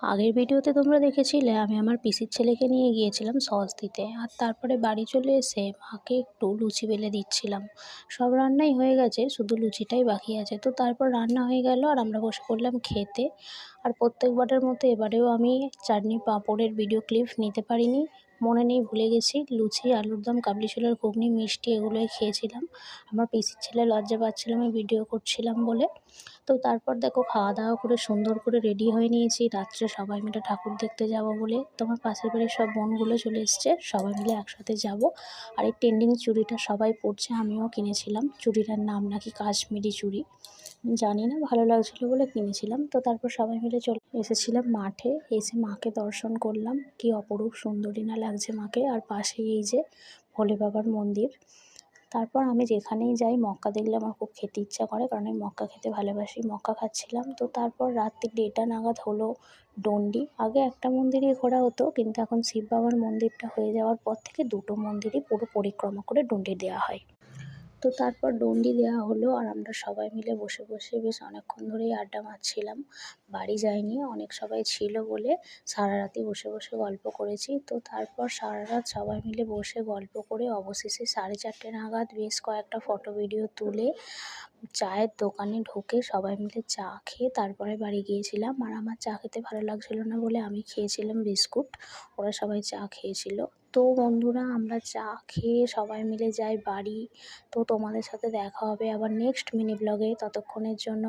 আগের ভিডিওতে তোমরা দেখেছিলে আমি আমার পিসির ছেলেকে নিয়ে গিয়েছিলাম সস দিতে, আর তারপরে বাড়ি চলে এসে মাকে একটু লুচি বেলে দিচ্ছিলাম। সব রান্নাই হয়ে গেছে, শুধু লুচিটাই বাকি আছে। তো তারপর রান্না হয়ে গেল আর আমরা বসে পড়লাম খেতে। আর প্রত্যেকবারের মতো এবারেও আমি চাটনি পাঁপড়ের ভিডিও ক্লিপ নিতে পারিনি, মনে নেই, ভুলে গেছি। লুচি, আলুর দম, কাবলি ছোলার ঘুগনি, মিষ্টি এগুলোই খেয়েছিলাম। আমার পিসির ছেলে লজ্জা পাচ্ছিল আমি ভিডিও করছিলাম বলে। তো তারপর দেখো খাওয়া দাওয়া করে সুন্দর করে রেডি হয়ে নিয়েছি, রাত্রে সবাই মিলে ঠাকুর দেখতে যাব বলে। তোমার পাশের বাড়ির সব বোনগুলো চলে এসছে, সবাই মিলে একসাথে যাব। আর এই ট্রেন্ডিং চুড়িটা সবাই পরছে, আমিও কিনেছিলাম। চুড়িটার নাম নাকি কাশ্মীরি চুড়ি, জানি না, ভালো লাগছিলো বলে কিনেছিলাম। তো তারপর সবাই মিলে চলে এসেছিলাম মাঠে, এসে মাকে দর্শন করলাম। কি অপরূপ সুন্দরী না লাগছে মাকে। আর পাশেই এই যে ভোলে বাবার মন্দির। তারপর আমি যেখানেই যাই মক্কা দেখলে আমার খুব খেতে ইচ্ছা করে, কারণ আমি মক্কা খেতে ভালোবাসি। মক্কা খাচ্ছিলাম। তো তারপর রাত্রি 1:30 নাগাদ হলো ডন্ডি। আগে একটা মন্দিরই ঘোরা হতো, কিন্তু এখন শিব বাবার মন্দিরটা হয়ে যাওয়ার পর থেকে দুটো মন্দিরই পুরো পরিক্রমা করে ডন্ডি দেওয়া হয়। তো তারপর ডন্ডি দেওয়া হলো আর আমরা সবাই মিলে বসে বসে বেশ অনেকক্ষণ ধরেই আড্ডা মারছিলাম। বাড়ি যাইনি, অনেক সবাই ছিল বলে সারা রাতই বসে বসে গল্প করেছি। তো তারপর সারা রাত সবাই মিলে বসে গল্প করে অবশেষে 4:30 নাগাদ বেশ কয়েকটা ফটো ভিডিও তুলে চায়ের দোকানে ঢুকে সবাই মিলে চা খেয়ে তারপরে বাড়ি গিয়েছিলাম। আর আমার চা খেতে ভালো লাগছিল না বলে আমি খেয়েছিলাম বিস্কুট, ওরা সবাই চা খেয়েছিল। তো বন্ধুরা, আমরা চা খেয়ে সবাই মিলে যাই বাড়ি। তো তোমাদের সাথে দেখা হবে আবার নেক্সট মিনি ব্লগে, ততক্ষণের জন্য